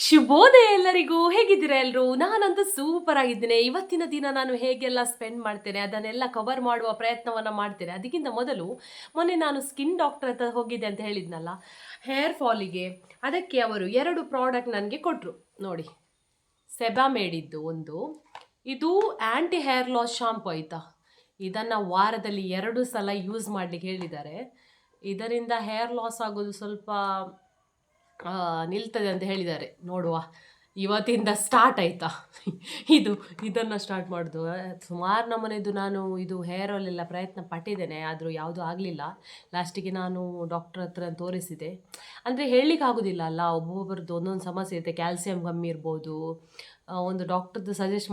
ಶುಭೋದಯ ಎಲ್ಲರಿಗೂ. ಹೇಗಿದ್ದೀರಾ ಎಲ್ಲರೂ? ನಾನಂತೂ ಸೂಪರ್ ಆಗಿದ್ದೇನೆ. ಇವತ್ತಿನ ದಿನ ನಾನು ಹೇಗೆಲ್ಲ ಸ್ಪೆಂಡ್ ಮಾಡ್ತೇನೆ ಅದನ್ನೆಲ್ಲ ಕವರ್ ಮಾಡುವ ಪ್ರಯತ್ನವನ್ನ ಮಾಡ್ತೇನೆ. ಅದಕ್ಕಿಂತ ಮೊದಲು ಮೊನ್ನೆ ನಾನು ಸ್ಕಿನ್ ಡಾಕ್ಟರ್ ಹತ್ರ ಹೋಗಿದ್ದೆ ಅಂತ ಹೇಳಿದ್ನಲ್ಲ, ಹೇರ್ ಫಾಲಿಗೆ. ಅದಕ್ಕೆ ಅವರು 2 ಪ್ರಾಡಕ್ಟ್ ನನಗೆ ಕೊಟ್ಟರು ನೋಡಿ. ಸೆಬಾಮೇಡಿದ್ದು ಒಂದು, ಇದು ಆ್ಯಂಟಿ ಹೇರ್ ಲಾಸ್ ಶಾಂಪು ಆಯಿತಾ. ಇದನ್ನು ವಾರದಲ್ಲಿ 2 ಸಲ ಯೂಸ್ ಮಾಡಲಿಕ್ಕೆ ಹೇಳಿದ್ದಾರೆ. ಇದರಿಂದ ಹೇರ್ ಲಾಸ್ ಆಗೋದು ಸ್ವಲ್ಪ ನಿಲ್ತದೆ ಅಂತ ಹೇಳಿದ್ದಾರೆ. ನೋಡುವ, ಇವತ್ತಿಂದ ಸ್ಟಾರ್ಟ್ ಆಯಿತಾ ಇದನ್ನು ಸ್ಟಾರ್ಟ್ ಮಾಡೋದು. ಸುಮಾರು ನಮ್ಮನೆದು ನಾನು ಇದು ಹೇರ್ ಆಯಿಲ್ ಎಲ್ಲ ಪ್ರಯತ್ನ ಪಟ್ಟಿದ್ದೇನೆ, ಆದರೂ ಯಾವುದೂ ಆಗಲಿಲ್ಲ. ಲಾಸ್ಟಿಗೆ ನಾನು ಡಾಕ್ಟ್ರ್ ಹತ್ರ ತೋರಿಸಿದೆ. ಅಂದರೆ ಹೇಳಲಿಕ್ಕೆ ಆಗೋದಿಲ್ಲ ಅಲ್ಲ, ಒಬ್ಬೊಬ್ಬರದ್ದು ಒಂದೊಂದು ಸಮಸ್ಯೆ ಇರುತ್ತೆ. ಕ್ಯಾಲ್ಸಿಯಂ ಕಮ್ಮಿ ಇರ್ಬೋದು. ಒಂದು ಡಾಕ್ಟ್ರದ್ದು ಸಜೆಸ್ಟ್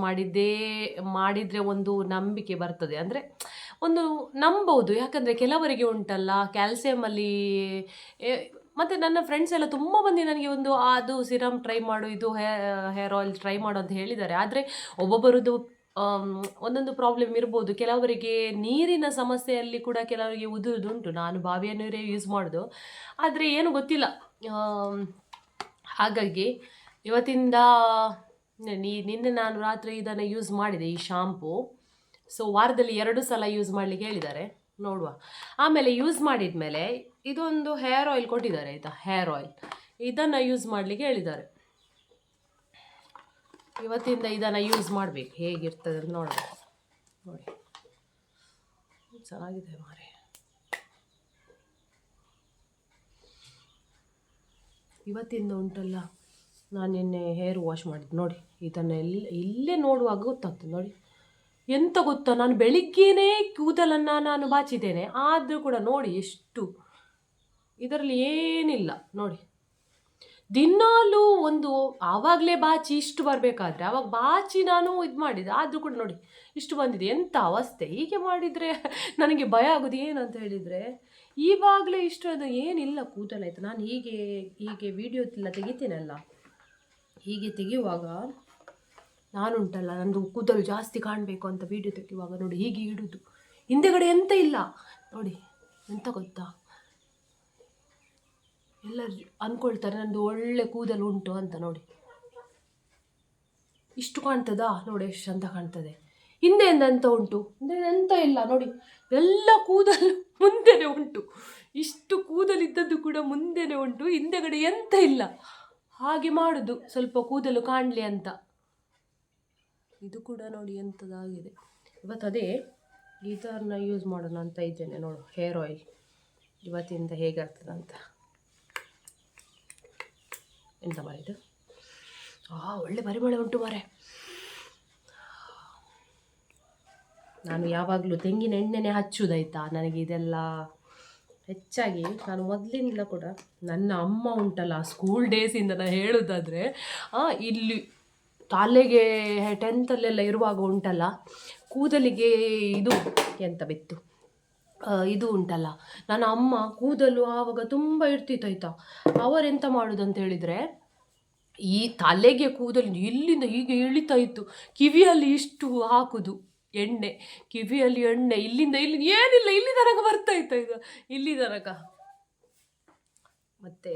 ಮಾಡಿದರೆ ಒಂದು ನಂಬಿಕೆ ಬರ್ತದೆ, ಅಂದರೆ ಒಂದು ನಂಬೋದು. ಯಾಕಂದರೆ ಕೆಲವರಿಗೆ ಉಂಟಲ್ಲ ಕ್ಯಾಲ್ಸಿಯಮಲ್ಲಿ. ಮತ್ತು ನನ್ನ ಫ್ರೆಂಡ್ಸ್ ಎಲ್ಲ ತುಂಬ ಮಂದಿ ನನಗೆ ಅದು ಸಿರಮ್ ಟ್ರೈ ಮಾಡು, ಇದು ಹೇರ್ ಆಯಿಲ್ ಟ್ರೈ ಮಾಡು ಅಂತ ಹೇಳಿದ್ದಾರೆ. ಆದರೆ ಒಬ್ಬೊಬ್ಬರದ್ದು ಒಂದೊಂದು ಪ್ರಾಬ್ಲಮ್ ಇರ್ಬೋದು. ಕೆಲವರಿಗೆ ನೀರಿನ ಸಮಸ್ಯೆಯಲ್ಲಿ ಕೂಡ ಕೆಲವರಿಗೆ ಉದುರುದುಂಟು. ನಾನು ಬಾವಿಯ ನೀರೇ ಯೂಸ್ ಮಾಡೋದು, ಆದರೆ ಏನು ಗೊತ್ತಿಲ್ಲ. ಹಾಗಾಗಿ ಇವತ್ತಿಂದ ನಿನ್ನೆ ನಾನು ರಾತ್ರಿ ಇದನ್ನು ಯೂಸ್ ಮಾಡಿದೆ, ಈ ಶಾಂಪು. ಸೊ ವಾರದಲ್ಲಿ 2 ಸಲ ಯೂಸ್ ಮಾಡಲಿಕ್ಕೆ ಹೇಳಿದ್ದಾರೆ, ನೋಡುವ. ಆಮೇಲೆ ಯೂಸ್ ಮಾಡಿದ ಮೇಲೆ ಇದೊಂದು ಹೇರ್ ಆಯಿಲ್ ಕೊಟ್ಟಿದ್ದಾರೆ ಆಯಿತಾ, ಹೇರ್ ಆಯಿಲ್. ಇದನ್ನು ಯೂಸ್ ಮಾಡಲಿಕ್ಕೆ ಹೇಳಿದ್ದಾರೆ. ಇವತ್ತಿಂದ ಇದನ್ನು ಯೂಸ್ ಮಾಡಬೇಕು, ಹೇಗಿರ್ತದೆ ಅಂತ ನೋಡಬೇಕು. ನೋಡಿ, ಚೆನ್ನಾಗಿದೆ ಮಾರೆ. ಇವತ್ತಿಂದ ಉಂಟಲ್ಲ, ನಾನು ನಿನ್ನೆ ಹೇರ್ ವಾಶ್ ಮಾಡಿದ್ದು ನೋಡಿ. ಇದನ್ನು ಇಲ್ಲೇ ನೋಡುವಾಗ ಗೊತ್ತಾಗ್ತದೆ ನೋಡಿ. ಎಂತ ಗೊತ್ತಾ, ನಾನು ಬೆಳಿಗ್ಗೆನೇ ಕೂದಲನ್ನು ನಾನು ಬಾಚಿದ್ದೇನೆ, ಆದರೂ ಕೂಡ ನೋಡಿ ಎಷ್ಟು ಇದರಲ್ಲಿ ಏನಿಲ್ಲ ನೋಡಿ. ದಿನಾಲೂ ಒಂದು ಆವಾಗಲೇ ಬಾಚಿ ಇಷ್ಟು ಬರಬೇಕಾದ್ರೆ ಆವಾಗ ಬಾಚಿ ನಾನು ಇದು ಮಾಡಿದೆ, ಆದರೂ ಕೂಡ ನೋಡಿ ಇಷ್ಟು ಬಂದಿದೆ. ಎಂಥ ಅವಸ್ಥೆ! ಹೀಗೆ ಮಾಡಿದರೆ ನನಗೆ ಭಯ ಆಗೋದು ಏನಂತ ಹೇಳಿದರೆ, ಈವಾಗಲೇ ಇಷ್ಟು ಅದು ಏನಿಲ್ಲ ಕೂದಲಾಯ್ತು. ನಾನು ಹೀಗೆ ವಿಡಿಯೋ ಎಲ್ಲ ತೆಗಿತೇನಲ್ಲ, ಹೀಗೆ ತೆಗೆಯುವಾಗ ನಾನುಂಟಲ್ಲ, ನಂದು ಕೂದಲು ಜಾಸ್ತಿ ಕಾಣಬೇಕು ಅಂತ ವಿಡಿಯೋ ತೆಗೆಯುವಾಗ ನೋಡಿ ಹೀಗೆ ಇಡುದು, ಹಿಂದೆಗಡೆ ಎಂತ ಇಲ್ಲ ನೋಡಿ. ಎಂತ ಗೊತ್ತಾ, ಎಲ್ಲರೂ ಅಂದ್ಕೊಳ್ತಾರೆ ನಂದು ಒಳ್ಳೆ ಕೂದಲು ಉಂಟು ಅಂತ. ನೋಡಿ ಇಷ್ಟು ಕಾಣ್ತದಾ, ನೋಡಿ ಎಷ್ಟು ಚಂದ ಕಾಣ್ತದೆ. ಹಿಂದೆಯಿಂದ ಎಂತ ಉಂಟು, ಹಿಂದೆ ಎಂತ ಇಲ್ಲ ನೋಡಿ. ಎಲ್ಲ ಕೂದಲು ಮುಂದೆನೆ ಉಂಟು, ಇಷ್ಟು ಕೂದಲಿದ್ದದ್ದು ಕೂಡ ಮುಂದೆನೆ ಉಂಟು, ಹಿಂದೆಗಡೆ ಎಂತ ಇಲ್ಲ. ಹಾಗೆ ಮಾಡೋದು ಸ್ವಲ್ಪ ಕೂದಲು ಕಾಣಲಿ ಅಂತ. ಇದು ಕೂಡ ನೋಡಿ ಎಂಥದ್ದಾಗಿದೆ. ಇವತ್ತದೇ ಇದನ್ನು ಯೂಸ್ ಮಾಡೋಣ ಅಂತ ಇದ್ದೇನೆ. ನೋಡು, ಹೇರ್ ಆಯಿಲ್ ಇವತ್ತಿಂದ ಹೇಗಾಗ್ತದಂತ. ಎಂತ ಮಾಡಿದ್ದು, ಒಳ್ಳೆ ಪರಿಮಳ ಉಂಟು ಮಾರೆ. ನಾನು ಯಾವಾಗಲೂ ತೆಂಗಿನ ಎಣ್ಣೆನೇ ಹಚ್ಚುವುದಾಯ್ತಾ. ನನಗೆ ಇದೆಲ್ಲ ಹೆಚ್ಚಾಗಿ ನಾನು ಮೊದಲಿಂದಲೂ ಕೂಡ, ನನ್ನ ಅಮ್ಮ ಉಂಟಲ್ಲ ಸ್ಕೂಲ್ ಡೇಸಿಂದ ನಾನು ಹೇಳೋದಾದರೆ, ಇಲ್ಲಿ ತಲೆಗೆ 10th ಇರುವಾಗ ಉಂಟಲ್ಲ, ಕೂದಲಿಗೆ ಇದು ಎಂತ ಬಿತ್ತು, ಇದು ಉಂಟಲ್ಲ, ನನ್ನ ಅಮ್ಮ ಕೂದಲು ಆವಾಗ ತುಂಬ ಇರ್ತಿತ್ತು ಆಯಿತಾ. ಅವರೆಂತ ಮಾಡೋದು ಅಂತ ಹೇಳಿದರೆ, ಈ ತಲೆಗೆ ಕೂದಲು ಇಲ್ಲಿಂದ ಹೀಗೆ ಇಳಿತಾ ಇತ್ತು, ಕಿವಿಯಲ್ಲಿ ಇಷ್ಟು ಹಾಕುದು ಎಣ್ಣೆ, ಕಿವಿಯಲ್ಲಿ ಎಣ್ಣೆ, ಇಲ್ಲಿಂದ ಏನಿಲ್ಲ, ಇಲ್ಲಿ ತನಕ ಬರ್ತಾ ಇತ್ತು ಇದು, ಇಲ್ಲಿ ತನಕ. ಮತ್ತು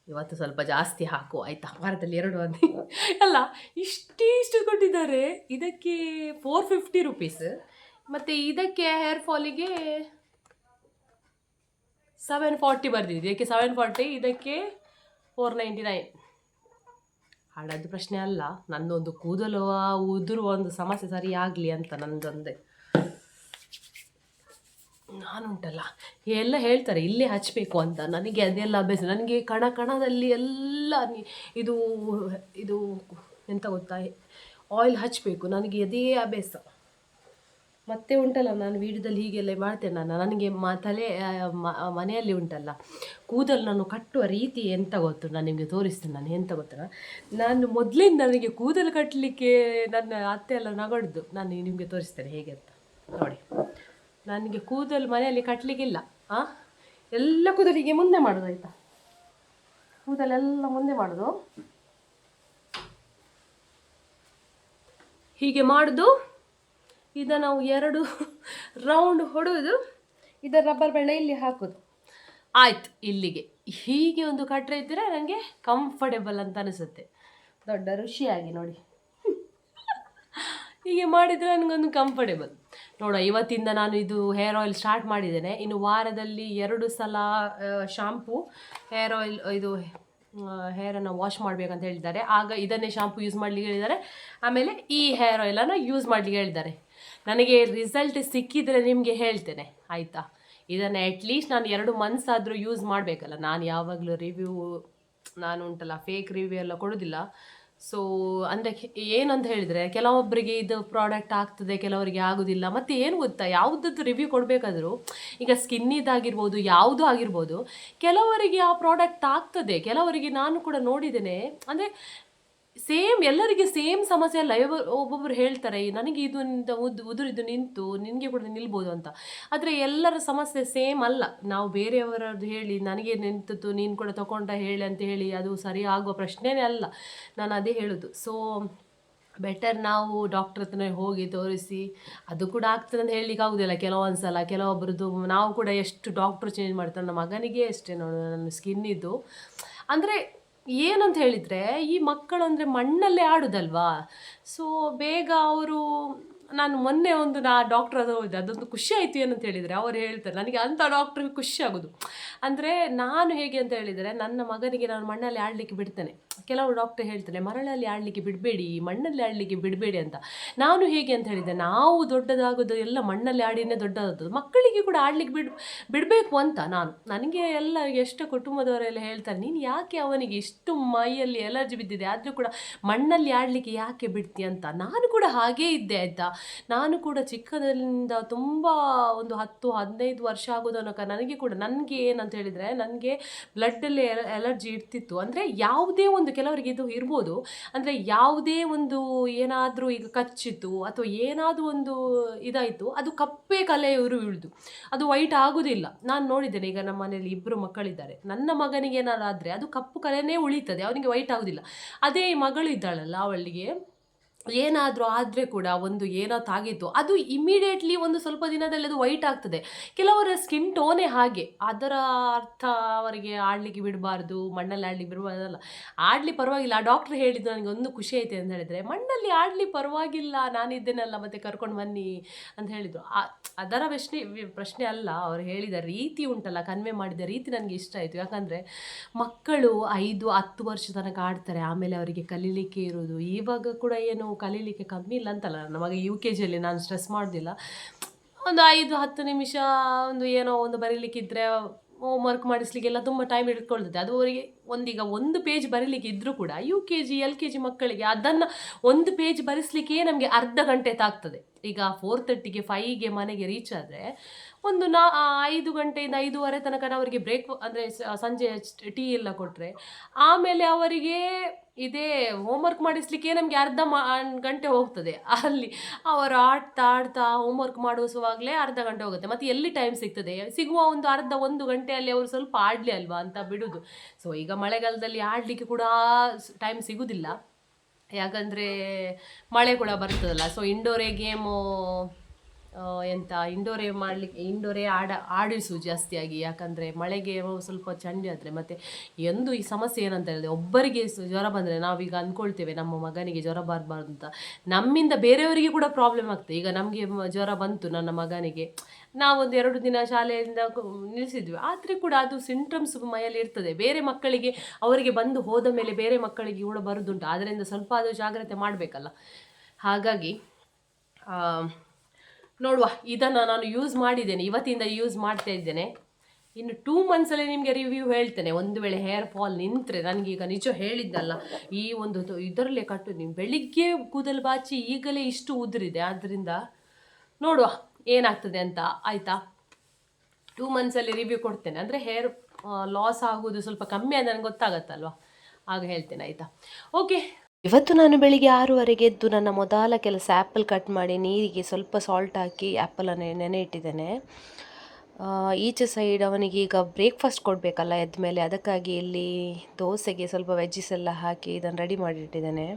ಇವತ್ತು ಸ್ವಲ್ಪ ಜಾಸ್ತಿ ಹಾಕು ಆಯಿತಾ, ವಾರದಲ್ಲಿ 2 ಅಂದು ಅಲ್ಲ, ಇಷ್ಟು ಕೊಟ್ಟಿದ್ದಾರೆ. ಇದಕ್ಕೆ 450 ರುಪೀಸ್, ಮತ್ತು ಇದಕ್ಕೆ ಹೇರ್ ಫಾಲಿಗೆ 740 ಬರ್ದಿದೆ. ಇದಕ್ಕೆ 740, ಇದಕ್ಕೆ 499. ಹಣದ ಪ್ರಶ್ನೆ ಅಲ್ಲ, ನನ್ನೊಂದು ಕೂದಲು ಉದುರುವ ಒಂದು ಸಮಸ್ಯೆ ಸರಿಯಾಗಲಿ ಅಂತ ನನ್ನದೊಂದೇ. ನಾನುಂಟಲ್ಲ ಎಲ್ಲ ಹೇಳ್ತಾರೆ ಇಲ್ಲೇ ಹಚ್ಚಬೇಕು ಅಂತ, ನನಗೆ ಅದೆಲ್ಲ ಅಭ್ಯಾಸ. ನನಗೆ ಕಣದಲ್ಲಿ ಎಲ್ಲ ಇದು ಎಂತ ಗೊತ್ತಾ, ಆಯಿಲ್ ಹಚ್ಚಬೇಕು, ನನಗೆ ಅದೇ ಅಭ್ಯಾಸ. ಮತ್ತೆ ಉಂಟಲ್ಲ, ನಾನು ವೀಡಿಯೋದಲ್ಲಿ ಹೀಗೆಲ್ಲ ಮಾಡ್ತೇನೆ. ನನಗೆ ಮನೆಯಲ್ಲಿ ಉಂಟಲ್ಲ ಕೂದಲು ನಾನು ಕಟ್ಟುವ ರೀತಿ ಎಂತ ಗೊತ್ತು, ನಾನು ನಿಮಗೆ ತೋರಿಸ್ತೇನೆ. ನಾನು ಎಂತ ಗೊತ್ತಾ, ನಾನು ಮೊದಲಿಂದ ನನಗೆ ಕೂದಲು ಕಟ್ಟಲಿಕ್ಕೆ ನನ್ನ ಅತ್ತೆ ಎಲ್ಲ ನಗಡ್ದು. ನಾನು ನಿಮಗೆ ತೋರಿಸ್ತೇನೆ ಹೇಗೆ ಅಂತ ನೋಡಿ. ನನಗೆ ಕೂದಲು ಮನೆಯಲ್ಲಿ ಕಟ್ಟಲಿಕ್ಕಿಲ್ಲ, ಎಲ್ಲ ಕೂದಲಿಗೆ ಮುಂದೆ ಮಾಡೋದು ಆಯಿತಾ. ಕೂದಲೆಲ್ಲ ಮುಂದೆ ಮಾಡೋದು, ಹೀಗೆ ಮಾಡೋದು. ಇದನ್ನು ನಾವು 2 ರೌಂಡ್ ಹೊಡೆಯೋದು, ಇದರ ರಬ್ಬರ್ ಬ್ಯಾಂಡ್ ಇಲ್ಲಿ ಹಾಕೋದು. ಆಯ್ತು, ಇಲ್ಲಿಗೆ ಹೀಗೆ ಒಂದು ಕಟ್ರೆ ಇದ್ದರೆ ನನಗೆ ಕಂಫರ್ಟೇಬಲ್ ಅಂತ ಅನಿಸುತ್ತೆ. ದೊಡ್ಡ ಋಷಿಯಾಗಿ ನೋಡಿ ಹೀಗೆ ಮಾಡಿದರೆ ನನಗೊಂದು ಕಂಫರ್ಟೇಬಲ್. ನೋಡುವ, ಇವತ್ತಿಂದ ನಾನು ಇದು ಹೇರ್ ಆಯಿಲ್ ಸ್ಟಾರ್ಟ್ ಮಾಡಿದ್ದೇನೆ. ಇನ್ನು ವಾರದಲ್ಲಿ 2 ಸಲ ಶಾಂಪು, ಹೇರ್ ಆಯಿಲ್, ಇದು ಹೇರನ್ನು ವಾಶ್ ಮಾಡಬೇಕಂತ ಹೇಳಿದ್ದಾರೆ. ಆಗ ಇದನ್ನೇ ಶಾಂಪು ಯೂಸ್ ಮಾಡಲಿಕ್ಕೆ ಹೇಳಿದ್ದಾರೆ. ಆಮೇಲೆ ಈ ಹೇರ್ ಆಯಿಲನ್ನು ಯೂಸ್ ಮಾಡಲಿಕ್ಕೆ ಹೇಳಿದ್ದಾರೆ. ನನಗೆ ರಿಸಲ್ಟ್ ಸಿಕ್ಕಿದರೆ ನಿಮಗೆ ಹೇಳ್ತೇನೆ, ಆಯಿತಾ? ಇದನ್ನು ಅಟ್ಲೀಸ್ಟ್ ನಾನು 2 ಮಂತ್ಸ್ ಆದರೂ ಯೂಸ್ ಮಾಡಬೇಕಲ್ಲ. ನಾನು ಯಾವಾಗಲೂ ರಿವ್ಯೂ, ನಾನು ಉಂಟಲ್ಲ ಫೇಕ್ ರಿವ್ಯೂ ಎಲ್ಲ ಕೊಡೋದಿಲ್ಲ. ಸೊ ಅಂದರೆ ಏನಂತ ಹೇಳಿದರೆ, ಕೆಲವೊಬ್ಬರಿಗೆ ಇದು ಪ್ರಾಡಕ್ಟ್ ಆಗ್ತದೆ, ಕೆಲವರಿಗೆ ಆಗೋದಿಲ್ಲ. ಮತ್ತು ಏನು ಗೊತ್ತಾ, ಯಾವುದದ್ದು ರಿವ್ಯೂ ಕೊಡಬೇಕಾದ್ರೂ, ಈಗ ಸ್ಕಿನ್ನಿದ್ದಾಗಿರ್ಬೋದು, ಯಾವುದೂ ಆಗಿರ್ಬೋದು, ಕೆಲವರಿಗೆ ಆ ಪ್ರಾಡಕ್ಟ್ ಆಗ್ತದೆ, ಕೆಲವರಿಗೆ ನಾನು ಕೂಡ ನೋಡಿದ್ದೇನೆ. ಅಂದರೆ ಎಲ್ಲರಿಗೆ ಸೇಮ್ ಸಮಸ್ಯೆ ಅಲ್ಲ. ಒಬ್ಬೊಬ್ಬರು ಹೇಳ್ತಾರೆ ನನಗೆ ಇದು ಉದುರಿದು ನಿಂತು ನಿನಗೆ ಕೂಡ ನಿಲ್ಬೋದು ಅಂತ. ಆದರೆ ಎಲ್ಲರ ಸಮಸ್ಯೆ ಸೇಮ್ ಅಲ್ಲ. ನಾವು ಬೇರೆಯವರದ್ದು ಹೇಳಿ ನನಗೆ ನಿಂತಿತ್ತು ನೀನು ಕೂಡ ತಗೊಂಡ ಹೇಳಿ ಅಂತ ಹೇಳಿ ಅದು ಸರಿ ಆಗುವ ಪ್ರಶ್ನೆನೇ ಅಲ್ಲ. ನಾನು ಅದೇ ಹೇಳೋದು. ಸೊ ಬೆಟರ್ ನಾವು ಡಾಕ್ಟ್ರ್ ಹತ್ರ ಹೋಗಿ ತೋರಿಸಿ, ಅದು ಕೂಡ ಆಗ್ತದೆ ಅಂತ ಹೇಳಲಿಕ್ಕೆ ಆಗೋದಿಲ್ಲ ಕೆಲವೊಂದು ಸಲ. ಕೆಲವೊಬ್ಬರದ್ದು ನಾವು ಕೂಡ ಎಷ್ಟು ಡಾಕ್ಟ್ರು ಚೇಂಜ್ ಮಾಡ್ತಾರೆ. ನನ್ನ ಮಗನಿಗೆ ಅಷ್ಟೇ ನೋಡು, ನನ್ನ ಸ್ಕಿನ್ನಿದ್ದು ಅಂದರೆ ಏನಂತ ಹೇಳಿದರೆ, ಈ ಮಕ್ಕಳು ಅಂದರೆ ಮಣ್ಣಲ್ಲೇ ಆಡೋದಲ್ವಾ. ಸೊ ಬೇಗ ಅವರು, ನಾನು ಮೊನ್ನೆ ಒಂದು ಡಾಕ್ಟ್ರ್ ಹತ್ರ ಹೋದೆ, ಅದೊಂದು ಖುಷಿ ಆಯಿತು. ಏನಂತ ಹೇಳಿದರೆ, ಅವರು ಹೇಳ್ತಾರೆ ನನಗೆ ಅಂಥ ಡಾಕ್ಟ್ರಿಗೆ ಖುಷಿ ಆಗೋದು. ಅಂದರೆ ನಾನು ಹೇಗೆ ಅಂತ ಹೇಳಿದರೆ, ನನ್ನ ಮಗನಿಗೆ ನಾನು ಮಣ್ಣಲ್ಲಿ ಆಡಲಿಕ್ಕೆ ಬಿಡ್ತೇನೆ. ಕೆಲವು ಡಾಕ್ಟರ್ ಹೇಳ್ತಾರೆ ಮರಳಲ್ಲಿ ಆಡಲಿಕ್ಕೆ ಬಿಡಬೇಡಿ, ಮಣ್ಣಲ್ಲಿ ಆಡಲಿಕ್ಕೆ ಬಿಡಬೇಡಿ ಅಂತ. ನಾನು ಹೇಗೆ ಅಂತ ಹೇಳಿದೆ, ನಾವು ದೊಡ್ಡದಾಗೋದು ಎಲ್ಲ ಮಣ್ಣಲ್ಲಿ ಆಡಿನೇ ದೊಡ್ಡದಾಗೋದು, ಮಕ್ಕಳಿಗೆ ಕೂಡ ಆಡಲಿಕ್ಕೆ ಬಿಡಬೇಕು ಅಂತ ನನಗೆ ಎಲ್ಲ ಎಷ್ಟು ಕುಟುಂಬದವರೆಲ್ಲ ಹೇಳ್ತಾರೆ, ನೀನು ಯಾಕೆ ಅವನಿಗೆ ಇಷ್ಟು ಮೈಯಲ್ಲಿ ಎಲರ್ಜಿ ಬಿದ್ದಿದೆ ಆದರೂ ಕೂಡ ಮಣ್ಣಲ್ಲಿ ಆಡಲಿಕ್ಕೆ ಯಾಕೆ ಬಿಡ್ತಿ ಅಂತ. ನಾನು ಕೂಡ ಹಾಗೇ ಇದ್ದೆ, ಆಯಿತಾ? ನಾನು ಕೂಡ ಚಿಕ್ಕದಿಂದ ತುಂಬ ಒಂದು 10-15 ವರ್ಷ ಆಗೋ ತನಕ ನನಗೆ ಏನಂತ ಹೇಳಿದರೆ, ನನಗೆ ಬ್ಲಡ್ಡಲ್ಲಿ ಎಲರ್ಜಿ ಇರ್ತಿತ್ತು. ಅಂದರೆ ಯಾವುದೇ ಒಂದು, ಕೆಲವರಿಗೆ ಇದು ಇರ್ಬೋದು, ಅಂದರೆ ಯಾವುದೇ ಒಂದು ಏನಾದರೂ ಈಗ ಕಚ್ಚಿತು ಅಥವಾ ಏನಾದರೂ ಒಂದು ಇದಾಯಿತು, ಅದು ಕಪ್ಪೆ ಕಲೆ ಇಳಿದು ಅದು ವೈಟ್ ಆಗೋದಿಲ್ಲ. ನಾನು ನೋಡಿದ್ದೇನೆ, ಈಗ ನಮ್ಮ ಮನೆಯಲ್ಲಿ 2 ಮಕ್ಕಳಿದ್ದಾರೆ. ನನ್ನ ಮಗನಿಗೆ ಏನಾದ್ರು ಆದರೆ ಅದು ಕಪ್ಪು ಕಲೆನೇ ಉಳಿತದೆ, ಅವನಿಗೆ ವೈಟ್ ಆಗೋದಿಲ್ಲ. ಅದೇ ಮಗಳು ಇದ್ದಾಳಲ್ಲ, ಅವಳಿಗೆ ಏನಾದರೂ ಆದರೆ ಕೂಡ ಒಂದು ಏನೋ ತಾಗಿತ್ತು, ಅದು ಇಮಿಡಿಯೇಟ್ಲಿ ಒಂದು ಸ್ವಲ್ಪ ದಿನದಲ್ಲಿ ಅದು ವೈಟ್ ಆಗ್ತದೆ. ಕೆಲವರ ಸ್ಕಿನ್ ಟೋನೇ ಹಾಗೆ. ಅದರ ಅರ್ಥ ಅವರಿಗೆ ಆಡಲಿಕ್ಕೆ ಬಿಡಬಾರ್ದು, ಮಣ್ಣಲ್ಲಿ ಆಡಲಿಕ್ಕೆ ಬಿಡಬಾರ್ದಲ್ಲ. ಆಡಲಿ ಪರವಾಗಿಲ್ಲ. ಆ ಡಾಕ್ಟ್ರ್ ಹೇಳಿದ್ದು ನನಗೆ ಒಂದು ಖುಷಿ ಐತೆ ಅಂತ ಹೇಳಿದರೆ, ಮಣ್ಣಲ್ಲಿ ಆಡಲಿ ಪರವಾಗಿಲ್ಲ, ನಾನಿದ್ದೇನಲ್ಲ ಮತ್ತೆ ಕರ್ಕೊಂಡು ಬನ್ನಿ ಅಂತ ಹೇಳಿದರು. ಅದರ ಪ್ರಶ್ನೆ ಅಲ್ಲ. ಅವರು ಹೇಳಿದ ರೀತಿ ಉಂಟಲ್ಲ, ಕನ್ವೆ ಮಾಡಿದ ರೀತಿ ನನಗೆ ಇಷ್ಟ ಆಯಿತು. ಯಾಕಂದರೆ ಮಕ್ಕಳು 5-10 ವರ್ಷ ತನಕ ಆಡ್ತಾರೆ, ಆಮೇಲೆ ಅವರಿಗೆ ಕಲೀಲಿಕ್ಕೆ ಇರೋದು. ಇವಾಗ ಕೂಡ ಏನು ಕಲೀಲಿಕ್ಕೆ ಕಮ್ಮಿ ಇಲ್ಲ ಅಂತಲ್ಲ, ನಮಗೆ UKG ನಾನು ಸ್ಟ್ರೆಸ್ ಮಾಡೋದಿಲ್ಲ. ಒಂದು 5-10 ನಿಮಿಷ ಒಂದು ಏನೋ ಒಂದು ಬರೀಲಿಕ್ಕಿದ್ರೆ, ಹೋಮ್ವರ್ಕ್ ಮಾಡಿಸ್ಲಿಕ್ಕೆಲ್ಲ ತುಂಬ ಟೈಮ್ ಹಿಡ್ಕೊಳ್ತದೆ. ಅದು ಅವರಿಗೆ ಒಂದೀಗ 1 ಪೇಜ್ ಬರೀಲಿಕ್ಕೆ ಇದ್ದರೂ ಕೂಡ UKG LKG ಮಕ್ಕಳಿಗೆ ಅದನ್ನು 1 ಪೇಜ್ ಬರೆಸಲಿಕ್ಕೆ ನಮಗೆ ಅರ್ಧ ಗಂಟೆ ತಾಗ್ತದೆ. ಈಗ 4:30ಗೆ 5ಗೆ ಮನೆಗೆ ರೀಚ್ ಆದರೆ ಒಂದು 5 ಗಂಟೆಯಿಂದ 5:30 ತನಕ ಅವರಿಗೆ ಬ್ರೇಕ್, ಅಂದರೆ ಸಂಜೆ ಟೀ ಎಲ್ಲ ಕೊಟ್ಟರೆ, ಆಮೇಲೆ ಅವರಿಗೆ ಇದೇ ಹೋಮ್ವರ್ಕ್ ಮಾಡಿಸ್ಲಿಕ್ಕೆ ನಮಗೆ ಅರ್ಧ ಗಂಟೆ ಹೋಗ್ತದೆ. ಅಲ್ಲಿ ಅವರು ಆಡ್ತಾ ಹೋಮ್ವರ್ಕ್ ಮಾಡಿಸುವಾಗಲೇ ಅರ್ಧ ಗಂಟೆ ಹೋಗುತ್ತೆ. ಮತ್ತು ಎಲ್ಲಿ ಟೈಮ್ ಸಿಗ್ತದೆ? ಸಿಗುವ ಒಂದು 1 ಗಂಟೆಯಲ್ಲಿ ಅವರು ಸ್ವಲ್ಪ ಆಡಲಿ ಅಲ್ವಾ ಅಂತ ಬಿಡೋದು. ಸೊ ಈಗ ಮಳೆಗಾಲದಲ್ಲಿ ಆಡಲಿಕ್ಕೆ ಕೂಡ ಟೈಮ್ ಸಿಗೋದಿಲ್ಲ, ಯಾಕಂದರೆ ಮಳೆ ಕೂಡ ಬರ್ತದಲ್ಲ. ಸೊ ಇಂಡೋರೇ ಗೇಮು, ಇಂಡೋರೇ ಆಡಿಸು ಜಾಸ್ತಿಯಾಗಿ. ಯಾಕಂದರೆ ಮಳೆಗೆ ಸ್ವಲ್ಪ ಚಂಡಿ ಆದರೆ, ಮತ್ತು ಈ ಸಮಸ್ಯೆ ಏನಂತ ಹೇಳಿದ್ರೆ, ಒಬ್ಬರಿಗೆ ಜ್ವರ ಬಂದರೆ ನಾವೀಗ ಅಂದ್ಕೊಳ್ತೇವೆ ನಮ್ಮ ಮಗನಿಗೆ ಜ್ವರ ಬರಬಾರ್ದು ಅಂತ, ನಮ್ಮಿಂದ ಬೇರೆಯವರಿಗೆ ಕೂಡ ಪ್ರಾಬ್ಲಮ್ ಆಗ್ತದೆ. ಈಗ ನಮಗೆ ಜ್ವರ ಬಂತು ನನ್ನ ಮಗನಿಗೆ, ನಾವೊಂದು 2 ದಿನ ಶಾಲೆಯಿಂದ ನಿಲ್ಲಿಸಿದ್ವಿ, ಆದರೆ ಕೂಡ ಅದು ಸಿಂಟಮ್ಸ್ ಮೈಯಲ್ಲಿ ಇರ್ತದೆ. ಬೇರೆ ಮಕ್ಕಳಿಗೆ, ಅವರಿಗೆ ಬಂದು ಹೋದ ಮೇಲೆ ಬೇರೆ ಮಕ್ಕಳಿಗೆ ಕೂಡ ಬರೋದುಂಟು. ಅದರಿಂದ ಸ್ವಲ್ಪ ಅದು ಜಾಗ್ರತೆ ಮಾಡಬೇಕಲ್ಲ. ಹಾಗಾಗಿ ನೋಡುವ, ಇದನ್ನು ನಾನು ಯೂಸ್ ಮಾಡಿದ್ದೇನೆ, ಇವತ್ತಿಂದ ಯೂಸ್ ಮಾಡ್ತಾ ಇದ್ದೇನೆ. ಇನ್ನು 2 ಮಂತ್ಸಲ್ಲಿ ನಿಮಗೆ ರಿವ್ಯೂ ಹೇಳ್ತೇನೆ. ಒಂದು ವೇಳೆ ಹೇರ್ ಫಾಲ್ ನಿಂತರೆ, ನನಗೀಗ ನಿಜ ಹೇಳಿದ್ದಲ್ಲ, ಈ ಒಂದು ಇದರಲ್ಲೇ ಕಟ್ಟು, ನೀವು ಬೆಳಿಗ್ಗೆ ಕೂದಲು ಬಾಚಿ ಈಗಲೇ ಇಷ್ಟು ಉದುರಿದೆ. ಆದ್ದರಿಂದ ನೋಡುವ ಏನಾಗ್ತದೆ ಅಂತ, ಆಯಿತಾ? 2 ಮಂತ್ಸಲ್ಲಿ ರಿವ್ಯೂ ಕೊಡ್ತೇನೆ. ಅಂದರೆ ಹೇರ್ ಲಾಸ್ ಆಗೋದು ಸ್ವಲ್ಪ ಕಮ್ಮಿ ಅಂತ ನನಗೆ ಗೊತ್ತಾಗತ್ತಲ್ವ, ಆಗ ಹೇಳ್ತೇನೆ, ಆಯಿತಾ? ಓಕೆ. ಇವತ್ತು ನಾನು ಬೆಳಿಗ್ಗೆ 6:30ಗೆ ಎದ್ದು ನನ್ನ ಮೊದಲ ಕೆಲಸ ಆ್ಯಪಲ್ ಕಟ್ ಮಾಡಿ ನೀರಿಗೆ ಸ್ವಲ್ಪ ಸಾಲ್ಟ್ ಹಾಕಿ ಆ್ಯಪಲನ್ನು ನೆನೆ ಇಟ್ಟಿದ್ದೇನೆ. ಈಚೆ ಸೈಡ್ ಅವನಿಗೆ ಈಗ ಬ್ರೇಕ್ಫಾಸ್ಟ್ ಕೊಡಬೇಕಲ್ಲ ಎದ್ದ ಮೇಲೆ, ಅದಕ್ಕಾಗಿ ಇಲ್ಲಿ ದೋಸೆಗೆ ಸ್ವಲ್ಪ ವೆಜ್ಜಿಸ್ ಎಲ್ಲ ಹಾಕಿ ಇದನ್ನು ರೆಡಿ ಮಾಡಿಟ್ಟಿದ್ದೇನೆ.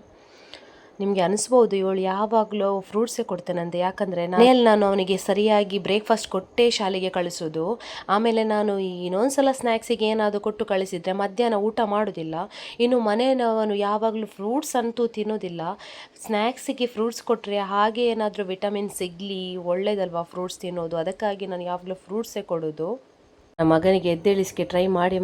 ನಿಮಗೆ ಅನಿಸ್ಬೋದು ಇವಳು ಯಾವಾಗಲೂ ಫ್ರೂಟ್ಸೇ ಕೊಡ್ತೇನಂತೆ, ಯಾಕಂದರೆ ನಾನು ಅವನಿಗೆ ಸರಿಯಾಗಿ ಬ್ರೇಕ್ಫಾಸ್ಟ್ ಕೊಟ್ಟೇ ಶಾಲೆಗೆ ಕಳಿಸೋದು. ಆಮೇಲೆ ನಾನು ಇನ್ನೊಂದ್ಸಲ ಸ್ನ್ಯಾಕ್ಸಿಗೆ ಏನಾದರೂ ಕೊಟ್ಟು ಕಳಿಸಿದರೆ ಮಧ್ಯಾಹ್ನ ಊಟ ಮಾಡೋದಿಲ್ಲ. ಇನ್ನು ಮನೆಯವನು ಯಾವಾಗಲೂ ಫ್ರೂಟ್ಸ್ ಅಂತೂ ತಿನ್ನೋದಿಲ್ಲ. ಸ್ನ್ಯಾಕ್ಸಿಗೆ ಫ್ರೂಟ್ಸ್ ಕೊಟ್ಟರೆ ಹಾಗೆ ಏನಾದರೂ ವಿಟಮಿನ್ ಸಿಗಲಿ, ಒಳ್ಳೇದಲ್ವಾ ಫ್ರೂಟ್ಸ್ ತಿನ್ನೋದು, ಅದಕ್ಕಾಗಿ ನಾನು ಯಾವಾಗಲೂ ಫ್ರೂಟ್ಸೇ ಕೊಡೋದು. ನಮ್ಮ ಮಗನಿಗೆ ಎದ್ದೇಳಿಸಿಕೆ ಟ್ರೈ ಮಾಡಿ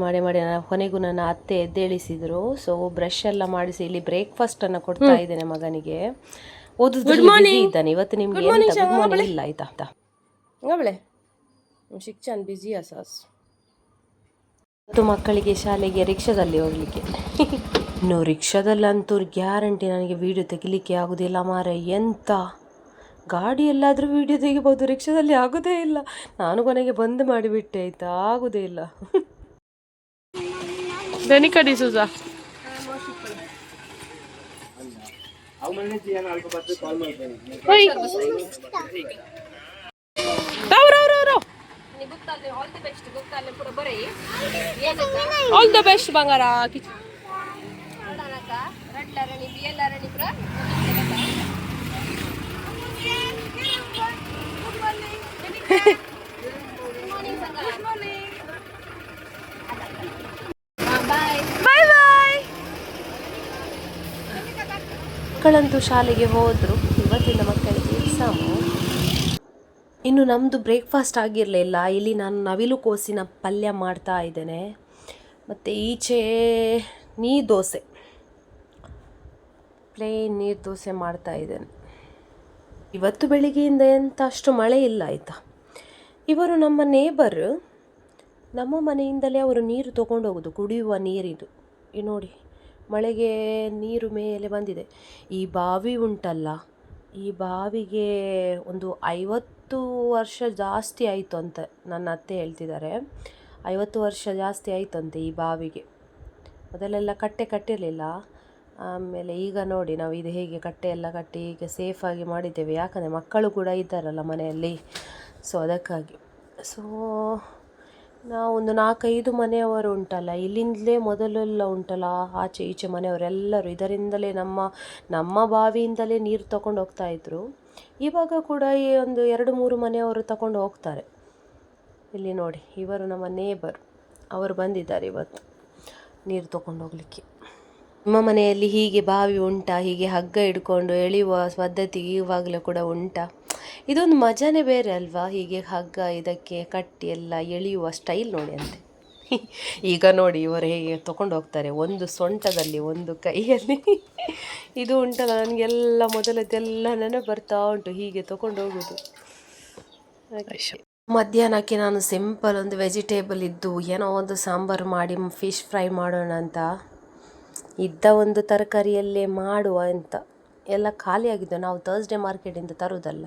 ಕೊನೆಗೂ ನನ್ನ ಅತ್ತೆ ಎದ್ದೇಳಿಸಿದ್ರು. ಸೊ ಬ್ರಷ್ ಎಲ್ಲ ಮಾಡಿಸಿ ಇಲ್ಲಿ ಬ್ರೇಕ್ಫಾಸ್ಟನ್ನು ಕೊಡ್ತಾ ಇದ್ದೇನೆ ಮಗನಿಗೆ. ಓದುದ್ರಲ್ಲಿ ಬಿಸಿ ಇದ್ದಾನೆ ಇವತ್ತು. ನಿಮ್ಗೆ ಎಂತ ಗುಡ್ ಮಾರ್ನಿಂಗ್ ಇಲ್ಲ ಆಯ್ತಾ ಗಬಳೆ ಶಿಕ್ಷಣ ಬಿಸಿ ಅಸಾಸ್. ಮತ್ತು ಮಕ್ಕಳಿಗೆ ಶಾಲೆಗೆ ರಿಕ್ಷಾದಲ್ಲಿ ಹೋಗ್ಲಿಕ್ಕೆ. ಇನ್ನು ರಿಕ್ಷಾದಲ್ಲಂತೂ ಗ್ಯಾರಂಟಿ ನನಗೆ ವೀಡಿಯೋ ತೆಗಿಲಿಕ್ಕೆ ಆಗೋದಿಲ್ಲ ಮಾರೆ. ಎಂತ ಗಾಡಿಯಲ್ಲಾದರೂ ವೀಡಿಯೋ ತೆಗಿಬೋದು, ರಿಕ್ಷಾದಲ್ಲಿ ಆಗೋದೇ ಇಲ್ಲ. ನಾನು ಕೊನೆಗೆ ಬಂದ್ ಮಾಡಿಬಿಟ್ಟೆ ಆಯ್ತಾ, ಆಗೋದೇ ಇಲ್ಲ. ದನಿಕಾ ಡಿಸೂಜಾ ಆಲ್ ದ ಬೆಸ್ಟ್ ಬಂಗಾರ. ಮಕ್ಕಳಂತೂ ಶಾಲೆಗೆ ಹೋದರು. ಇವತ್ತಿನ ಮಕ್ಕಳಿಗೆ ಎಕ್ಸಾಮು. ಇನ್ನು ನಮ್ಮದು ಬ್ರೇಕ್ಫಾಸ್ಟ್ ಆಗಿರಲಿಲ್ಲ. ಇಲ್ಲಿ ನಾನು ನವಿಲು ಕೋಸಿನ ಪಲ್ಯ ಮಾಡ್ತಾ ಇದ್ದೇನೆ, ಮತ್ತು ಈಚೆ ನೀರು ದೋಸೆ, ಪ್ಲೇನ್ ನೀರು ದೋಸೆ ಮಾಡ್ತಾ ಇದ್ದೇನೆ. ಇವತ್ತು ಬೆಳಿಗ್ಗೆಯಿಂದ ಎಂತ ಅಷ್ಟು ಮಳೆ ಇಲ್ಲ ಆಯಿತಾ. ಇವರು ನಮ್ಮ ನೇಬರ್, ನಮ್ಮ ಮನೆಯಿಂದಲೇ ಅವರು ನೀರು ತೊಗೊಂಡು ಹೋಗೋದು, ಕುಡಿಯುವ ನೀರಿದು. ಈ ನೋಡಿ ಮಳೆಗೆ ನೀರು ಮೇಲೆ ಬಂದಿದೆ. ಈ ಬಾವಿ ಉಂಟಲ್ಲ, ಈ ಬಾವಿಗೆ ಒಂದು 50 ವರ್ಷ ಜಾಸ್ತಿ ಆಯಿತು ಅಂತ ನನ್ನ ಅತ್ತೆ ಹೇಳ್ತಿದ್ದಾರೆ. 50 ವರ್ಷ ಜಾಸ್ತಿ ಆಯಿತಂತೆ ಈ ಬಾವಿಗೆ. ಮೊದಲೆಲ್ಲ ಕಟ್ಟಿರಲಿಲ್ಲ. ಆಮೇಲೆ ಈಗ ನೋಡಿ ನಾವು ಇದು ಹೇಗೆ ಕಟ್ಟೆ ಎಲ್ಲ ಕಟ್ಟಿ ಈಗ ಸೇಫಾಗಿ ಮಾಡಿದ್ದೇವೆ, ಯಾಕಂದರೆ ಮಕ್ಕಳು ಕೂಡ ಇದ್ದಾರಲ್ಲ ಮನೆಯಲ್ಲಿ. ಸೊ ಅದಕ್ಕಾಗಿ. ಸೊ ನಾವೊಂದು 4-5 ಮನೆಯವರು ಉಂಟಲ್ಲ, ಇಲ್ಲಿಂದಲೇ ಮೊದಲೆಲ್ಲ ಉಂಟಲ್ಲ ಆಚೆ ಈಚೆ ಮನೆಯವರೆಲ್ಲರೂ ಇದರಿಂದಲೇ ನಮ್ಮ ಬಾವಿಯಿಂದಲೇ ನೀರು ತಗೊಂಡು ಹೋಗ್ತಾಯಿದ್ರು. ಇವಾಗ ಕೂಡ ಈ ಒಂದು 2-3 ಮನೆಯವರು ತಗೊಂಡು ಹೋಗ್ತಾರೆ. ಇಲ್ಲಿ ನೋಡಿ ಇವರು ನಮ್ಮ ನೇಬರ್, ಅವರು ಬಂದಿದ್ದಾರೆ ಇವತ್ತು ನೀರು ತಗೊಂಡು ಹೋಗಲಿಕ್ಕೆ. ನಿಮ್ಮ ಮನೆಯಲ್ಲಿ ಹೀಗೆ ಬಾವಿ ಉಂಟಾ? ಹೀಗೆ ಹಗ್ಗ ಹಿಡ್ಕೊಂಡು ಎಳೆಯುವ ಪದ್ಧತಿ ಇವಾಗಲೂ ಕೂಡ ಉಂಟಾ? ಇದೊಂದು ಮಜಾನೇ ಬೇರೆ ಅಲ್ವಾ, ಹೀಗೆ ಹಗ್ಗ ಇದಕ್ಕೆ ಕಟ್ಟಿ ಎಲ್ಲ ಎಳೆಯುವ ಸ್ಟೈಲ್ ನೋಡಿ ಅಂತೆ. ಈಗ ನೋಡಿ ಇವರು ಹೇಗೆ ತೊಗೊಂಡು ಹೋಗ್ತಾರೆ, ಒಂದು ಸೊಂಟದಲ್ಲಿ ಒಂದು ಕೈಯಲ್ಲಿ. ಇದು ಉಂಟಲ್ಲ ನನಗೆಲ್ಲ ಮೊದಲದ್ದೆಲ್ಲ ನೆನಪು ಬರ್ತಾ ಉಂಟು, ಹೀಗೆ ತೊಗೊಂಡು ಹೋಗೋದು. ಮಧ್ಯಾಹ್ನಕ್ಕೆ ನಾನು ಸಿಂಪಲ್ ಒಂದು ವೆಜಿಟೇಬಲ್ ಇದ್ದು ಏನೋ ಒಂದು ಸಾಂಬಾರು ಮಾಡಿ ಫಿಶ್ ಫ್ರೈ ಮಾಡೋಣ ಅಂತ ಇದ್ದ ಒಂದು ತರಕಾರಿಯಲ್ಲೇ ಮಾಡುವ ಅಂತ. ಎಲ್ಲ ಖಾಲಿಯಾಗಿದ್ದು, ನಾವು ಥರ್ಸ್ಡೇ ಮಾರ್ಕೆಟಿಂದ ತರೋದಲ್ಲ,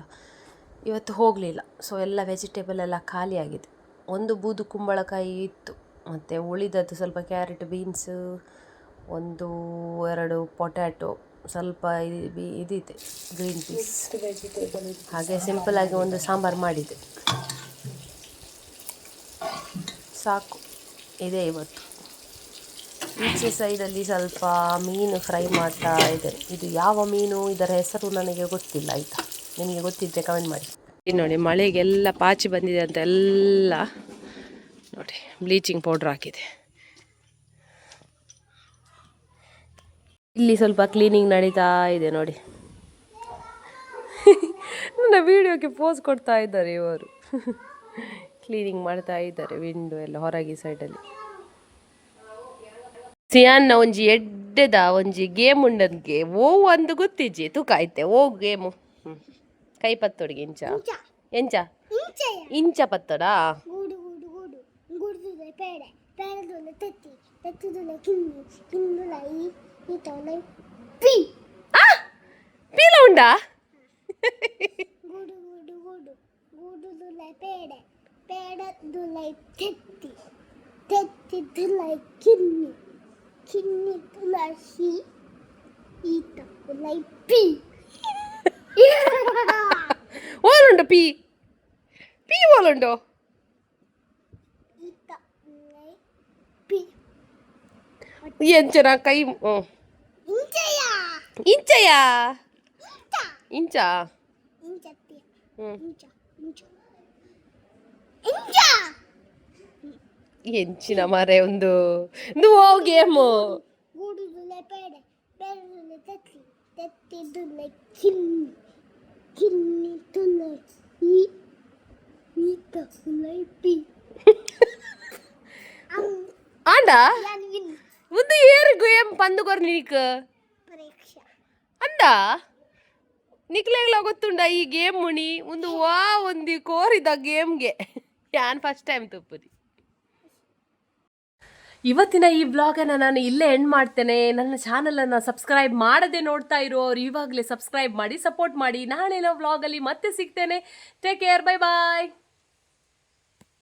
ಇವತ್ತು ಹೋಗಲಿಲ್ಲ. ಸೊ ಎಲ್ಲ ವೆಜಿಟೇಬಲ್ ಎಲ್ಲ ಖಾಲಿಯಾಗಿದೆ. ಒಂದು ಬೂದು ಕುಂಬಳಕಾಯಿ ಇತ್ತು, ಮತ್ತು ಉಳಿದದ್ದು ಸ್ವಲ್ಪ ಕ್ಯಾರೆಟ್, ಬೀನ್ಸು, 1-2 ಪೊಟ್ಯಾಟೊ, ಸ್ವಲ್ಪ ಇದಿದೆ ಗ್ರೀನ್ ಪೀಸ್. ಹಾಗೆ ಸಿಂಪಲಾಗಿ ಒಂದು ಸಾಂಬಾರು ಮಾಡಿದೆ, ಸಾಕು. ಇದೇ ಇವತ್ತು. ಈಚೆ ಸೈಡಲ್ಲಿ ಸ್ವಲ್ಪ ಮೀನು ಫ್ರೈ ಮಾಡ್ತಾ ಇದೆ. ಇದು ಯಾವ ಮೀನು, ಇದರ ಹೆಸರು ನನಗೆ ಗೊತ್ತಿಲ್ಲ ಆಯಿತಾ. ನಿಮಗೆ ಗೊತ್ತಿದ್ದರೆ ಕಮೆಂಟ್ ಮಾಡಿ. ನೋಡಿ ಮಳೆಗೆಲ್ಲ ಪಾಚಿ ಬಂದಿದೆ ಅಂತ ಎಲ್ಲ ನೋಡಿ ಬ್ಲೀಚಿಂಗ್ ಪೌಡ್ರ್ ಹಾಕಿದೆ. ಇಲ್ಲಿ ಸ್ವಲ್ಪ ಕ್ಲೀನಿಂಗ್ ನಡೀತಾ ಇದೆ ನೋಡಿ. ನನ್ನ ವಿಡಿಯೋಗೆ ಪೋಸ್ ಕೊಡ್ತಾ ಇದ್ದಾರೆ ಇವರು. ಕ್ಲೀನಿಂಗ್ ಮಾಡ್ತಾ ಇದ್ದಾರೆ ವಿಂಡೋ ಎಲ್ಲ ಹೊರಗೆ ಸೈಡಲ್ಲಿ. ಸಿಯಾನ್ನ ಒಂಜಿ ಎಡ್ಡೆದ ಒಂಜಿ ಗೇಮ್ ಉಂಡನ್ಗೆ ಓ ಒಂದು ಗೊತ್ತಿಜ್ಜಿ ತೂಕ ಆಯ್ತೆ ಓ ಗೇಮು. ಕೈ ಪತ್ತೊಡಿಗೆ ಎಂಚ ಇಂಚ ಪತ್ತಡ ಪೀಲ ಉಂಡಾ Kini tulasi ita ulai pi. ಓಲುಂಡು ಪಿ ಓಲುಂಡು Ita ulai pi. ಎಂಚನ ಕೈ Injaya. ಇಂಚಯ್ಯ ಇಂಚ ಇಂಚತ್ತಿ ಹ್ಞೂ ಇಂಚ ಇಂಚ ಇಂಚ ಎಂಚಿನ ಮರೆ ಒಂದು ಓ ಗೇಮು ಗೂಡುದುಲೆ ಪೇಡೆ ಪೇಡುದುಲೆ ತತ್ತಿ ತತ್ತಿದುಲೆ ಕಿನ್ನಿ ಕಿನ್ನಿ ತುಲೆ ಈತ ಉಲೈ ಪಿ ಆಂಡ ಯಾನ್ ವಿನ್ ಒಂದು ಏರು ಗೇಮ್ పందుకోరు నీకు ಪರೀಕ್ಷ ಅಂದ ನಿಕ್ಲೆಗ್ಲ ಗೊತ್ತುಂಡ ಈ ಗೇಮ್ ಮುನಿ ಒಂದು ವಾ ಒಂದು ಕೋರಿದ ಗೇಮ್ಗೆ ಯಾನ್ ಫಸ್ಟ್ ಟೈಮ್ ತುಪ್ಪುರಿ ಇವತ್ತಿನ ಈ ವ್ಲಾಗನ್ನು ನಾನು ಇಲ್ಲೇ ಎಂಡ್ ಮಾಡ್ತೇನೆ. ನನ್ನ ಚಾನಲನ್ನು ಸಬ್ಸ್ಕ್ರೈಬ್ ಮಾಡದೆ ನೋಡ್ತಾ ಇರೋರು ಇವಾಗಲೇ ಸಬ್ಸ್ಕ್ರೈಬ್ ಮಾಡಿ ಸಪೋರ್ಟ್ ಮಾಡಿ. ನಾಳೆ ವ್ಲಾಗಲ್ಲಿ ಮತ್ತೆ ಸಿಗ್ತೇನೆ. ಟೇಕ್ ಕೇರ್, ಬೈ ಬಾಯ್.